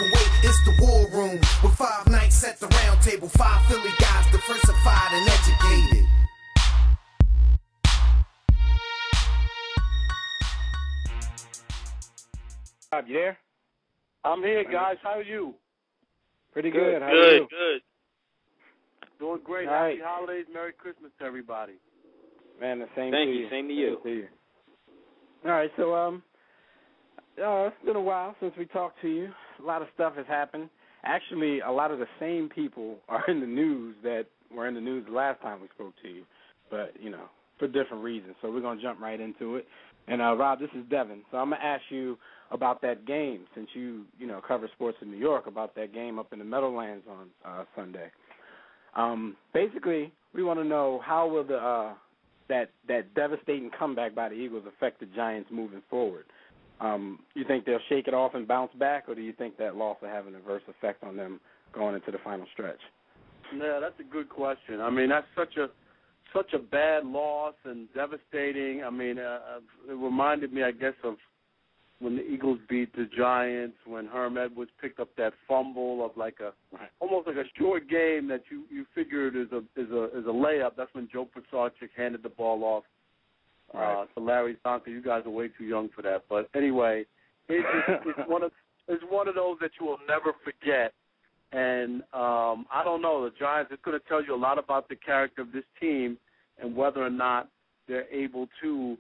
can wait, it's the war room. With 5 nights at the round table, 5 Philly guys diversified and educated. Rob, you there? I'm here, guys. How are you? Pretty good. How are you? Good. Doing great. All right. Happy holidays. Merry Christmas to everybody. Man, the same Thank to you. you. Same to you. Same to you. All right, so it's been a while since we talked to you. A lot of stuff has happened. Actually, a lot of the same people are in the news that were in the news the last time we spoke to you, but, for different reasons. So we're going to jump right into it. And, Rob, this is Devin. So I'm going to ask you about that game, since you cover sports in New York, about that game up in the Meadowlands on Sunday. Basically, we want to know how will that devastating comeback by the Eagles affect the Giants moving forward? You think they'll shake it off and bounce back, or do you think that loss will have an adverse effect on them going into the final stretch? Yeah, that's a good question. I mean, that's such a bad loss and devastating. I mean, it reminded me, I guess, of when the Eagles beat the Giants, when Herm Edwards picked up that fumble of almost like a short game that you figured is a layup. That's when Joe Pisarcik handed the ball off to Larry Zonka. You guys are way too young for that, but anyway, it's one of those that you will never forget. And I don't know, the Giants, it's going to tell you a lot about the character of this team and whether or not they're able to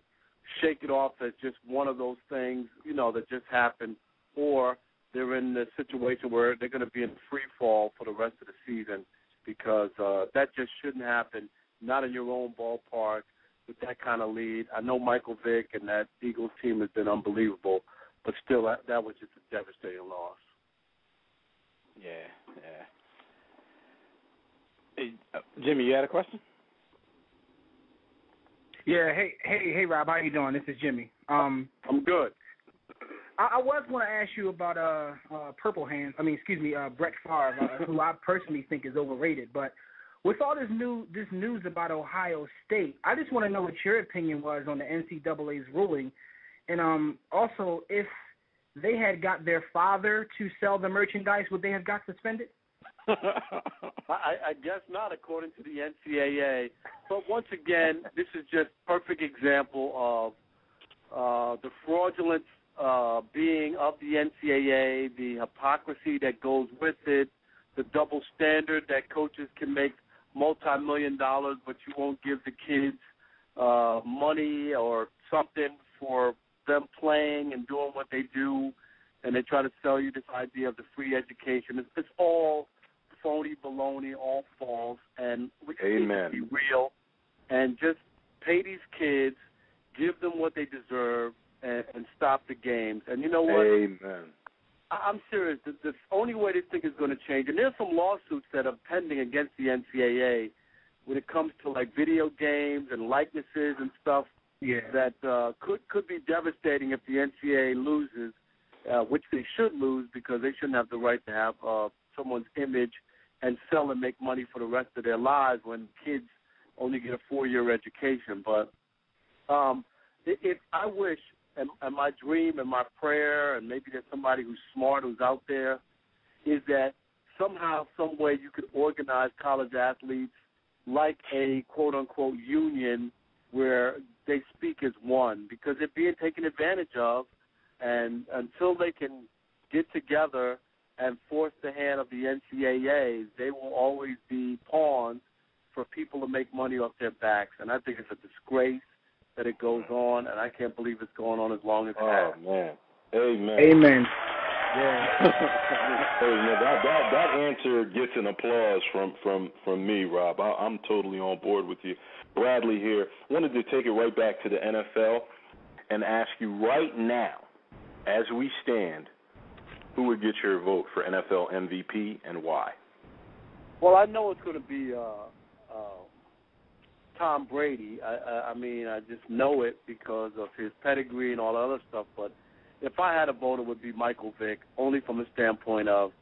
shake it off as just one of those things, that just happened, or they're in the situation where they're going to be in free fall for the rest of the season, because that just shouldn't happen, not in your own ballpark with that kind of lead. I know Michael Vick and that Eagles team has been unbelievable, but still that was just a devastating loss. Yeah. Hey, Jimmy, you had a question? Yeah, hey, Rob, how you doing? This is Jimmy. I'm good. I was going to ask you about Brett Favre, who I personally think is overrated. But with all this news about Ohio State, I just want to know what your opinion was on the NCAA's ruling, and also if they had got their father to sell the merchandise, would they have got suspended? I guess not, according to the NCAA. But once again, this is just perfect example of the fraudulent being of the NCAA, the hypocrisy that goes with it, the double standard that coaches can make multi-million dollars, but you won't give the kids money or something for them playing and doing what they do, and they try to sell you this idea of the free education. It's all phony baloney, all false, and we need to be real and just pay these kids, give them what they deserve, and stop the games. And you know what? Amen. I'm serious. The only way this thing is going to change, and there's some lawsuits that are pending against the NCAA when it comes to like video games and likenesses and stuff that could be devastating if the NCAA loses, which they should lose because they shouldn't have the right to have someone's image and sell and make money for the rest of their lives when kids only get a 4-year education. But if I wish, and my dream and my prayer, and maybe there's somebody who's smart who's out there, is that somehow, some way you could organize college athletes like a quote-unquote union where they speak as one, because they're being taken advantage of, and until they can get together and force the hand of the NCAA, they will always be pawns for people to make money off their backs. And I think it's a disgrace that it goes on, and I can't believe it's going on as long as it has. Oh, man. Amen. Amen. Yeah. that answer gets an applause from me, Rob. I'm totally on board with you. Bradley here. Wanted to take it right back to the NFL and ask you right now, as we stand, who would get your vote for NFL MVP and why? Well, I know it's going to be Tom Brady. I mean, I just know it because of his pedigree and all the other stuff. But if I had a vote, it would be Michael Vick, only from the standpoint of,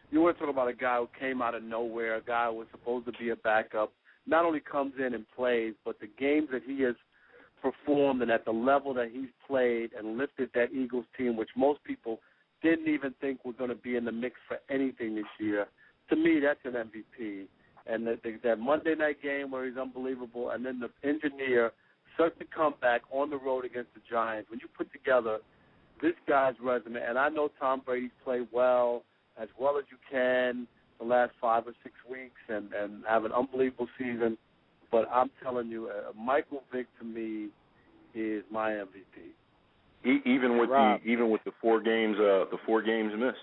you want to talk about a guy who came out of nowhere, a guy who was supposed to be a backup, not only comes in and plays, but the games that he has performed and at the level that he's played and lifted that Eagles team, which most people didn't even think were going to be in the mix for anything this year. To me, that's an MVP. And that Monday night game where he's unbelievable, and then the engineer, such a comeback on the road against the Giants. When you put together this guy's resume, and I know Tom Brady's played well as you can the last 5 or 6 weeks and have an unbelievable season, but I'm telling you, Michael Vick to me is my MVP. Even with the 4 games missed.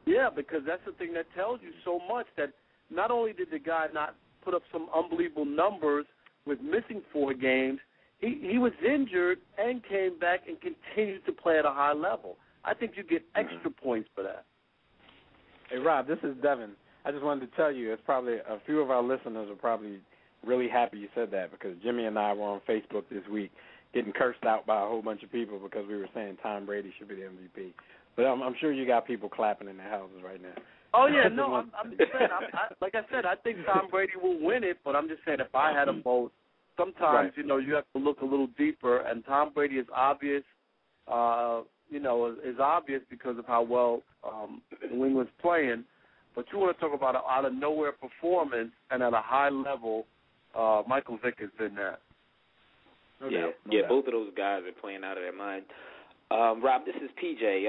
Yeah, because that's the thing that tells you so much, that not only did the guy not put up some unbelievable numbers with missing 4 games, he was injured and came back and continued to play at a high level. I think you get extra points for that. Hey, Rob, this is Devin. I just wanted to tell you, it's probably a few of our listeners are probably really happy you said that, because Jimmy and I were on Facebook this week getting cursed out by a whole bunch of people because we were saying Tom Brady should be the MVP. But I'm sure you got people clapping in their houses right now. Oh, yeah, no, I'm just saying, like I said, I think Tom Brady will win it, but I'm just saying if I had a vote, sometimes, you have to look a little deeper, and Tom Brady is obvious, is obvious because of how well New England's playing. But you want to talk about an out-of-nowhere performance and at a high level, Michael Vick has been that. No doubt. Both of those guys are playing out of their mind. Rob, this is PJ.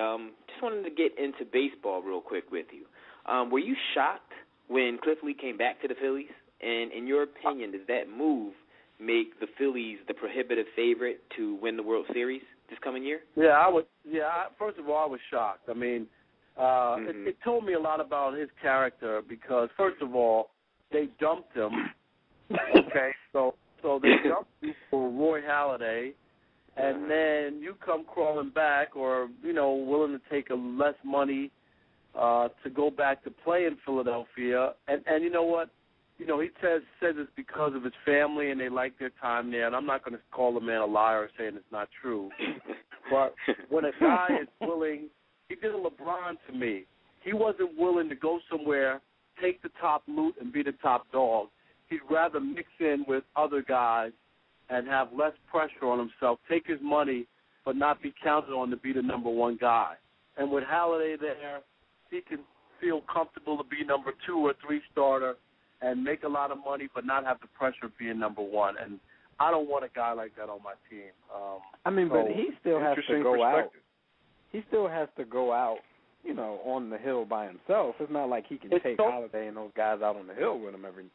Just wanted to get into baseball real quick with you. Were you shocked when Cliff Lee came back to the Phillies? And in your opinion, does that move make the Phillies the prohibitive favorite to win the World Series this coming year? Yeah, first of all, I was shocked. I mean, it told me a lot about his character because, first of all, they dumped him. Okay, so they dumped you for Roy Halladay, and then you come crawling back, or willing to take a less money to go back to play in Philadelphia. And you know what? He says it's because of his family and they like their time there. And I'm not going to call the man a liar saying it's not true. But when a guy is willing, he did a LeBron to me. He wasn't willing to go somewhere, take the top loot, and be the top dog. He'd rather mix in with other guys and have less pressure on himself, take his money, but not be counted on to be the number one guy. And with Halladay there, he can feel comfortable to be number 2 or 3 starter and make a lot of money, but not have the pressure of being number 1. And I don't want a guy like that on my team. But he still has to go out. He still has to go out, on the hill by himself. It's not like he can take Halladay and those guys out on the hill with him every.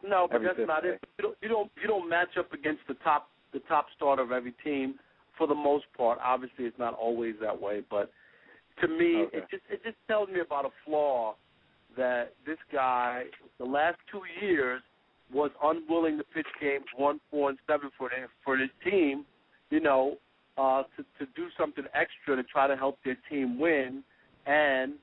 No, but that's not it. You don't match up against the top starter of every team for the most part. Obviously, it's not always that way, but to me, it just tells me about a flaw that this guy, the last 2 years, was unwilling to pitch games 1, 4, and 7 for his team, to do something extra to try to help their team win. And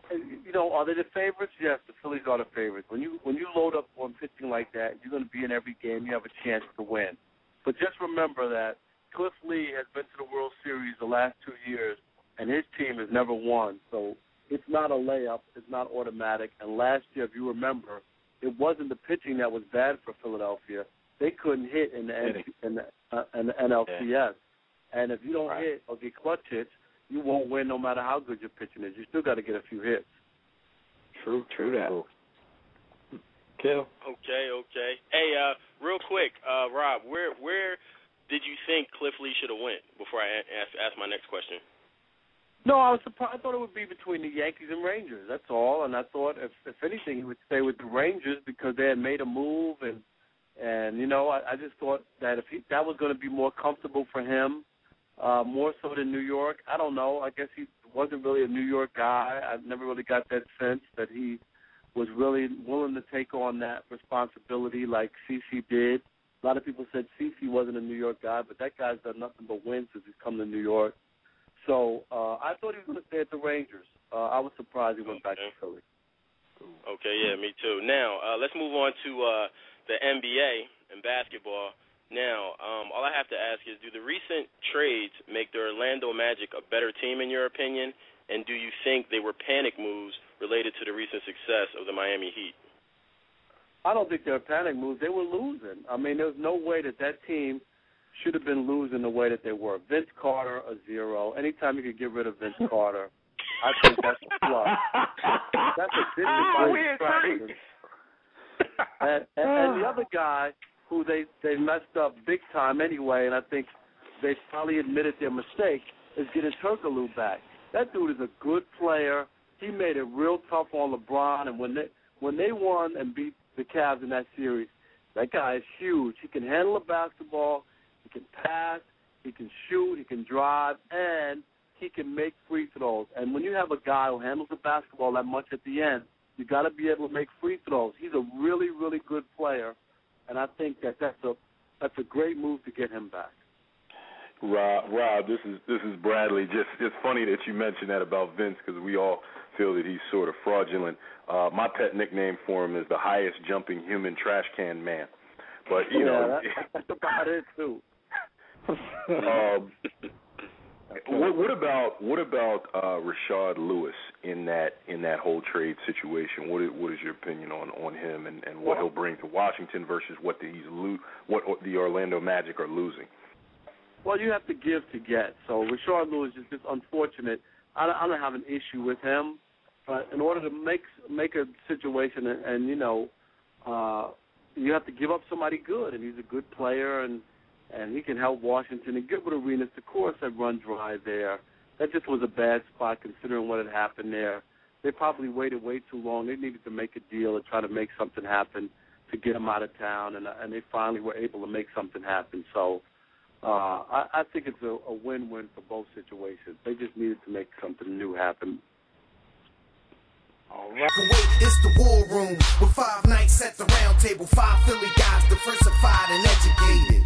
are they the favorites? Yes, the Phillies are the favorites. When you load up on pitching like that, you're going to be in every game. You have a chance to win. But just remember that Cliff Lee has been to the World Series the last 2 years, and his team has never won. So it's not a layup. It's not automatic. And last year, if you remember, it wasn't the pitching that was bad for Philadelphia. They couldn't hit in the NLCS. Yeah. And if you don't hit or get clutch hits, you won't win no matter how good your pitching is. You still got to get a few hits. True that. Kill. Okay. Hey, real quick, Rob, where did you think Cliff Lee should have went before I ask my next question? No, I was surprised. I thought it would be between the Yankees and Rangers. That's all. And I thought, if anything, he would stay with the Rangers because they had made a move, and I just thought that that was going to be more comfortable for him, more so than New York. I don't know. I guess he wasn't really a New York guy. I never really got that sense that he was really willing to take on that responsibility like CeCe did. A lot of people said CeCe wasn't a New York guy, but that guy's done nothing but win since he's come to New York. So I thought he was going to stay at the Rangers. I was surprised he went back to Philly. Okay, yeah, me too. Now, let's move on to the NBA and basketball. Now, all I have to ask is, do the recent trades make the Orlando Magic a better team in your opinion? And do you think they were panic moves related to the recent success of the Miami Heat? I don't think they were panic moves. They were losing. I mean, there's no way that team should have been losing the way that they were. Vince Carter, a 0. Anytime you could get rid of Vince Carter, I think that's a plus. That's a disadvantage. And the other guy who they messed up big time anyway, and I think they finally admitted their mistake, is getting Turkoglu back. That dude is a good player. He made it real tough on LeBron, and when they won and beat the Cavs in that series, that guy is huge. He can handle the basketball, he can pass, he can shoot, he can drive, and he can make free throws. And when you have a guy who handles the basketball that much at the end, you got to be able to make free throws. He's a really, really good player, and I think that's a great move to get him back. Rob, this is Bradley. It's funny that you mentioned that about Vince because we all feel that he's sort of fraudulent. My pet nickname for him is the highest jumping human trash can man. But you know, that's about it too. What about Rashard Lewis in that whole trade situation? What is your opinion on him and what he'll bring to Washington versus what the Orlando Magic are losing? Well, you have to give to get. So Rashard Lewis is just unfortunate. I don't have an issue with him, but in order to make a situation, and you know, you have to give up somebody good, and he's a good player, and he can help Washington. And Gilbert Arenas, of course, had run dry there. That just was a bad spot considering what had happened there. They probably waited way too long. They needed to make a deal and try to make something happen to get him out of town, and they finally were able to make something happen. So I think it's a win-win for both situations. They just needed to make something new happen. All right. It's the war room with 5 nights at the round table. 5 Philly guys diversified and educated.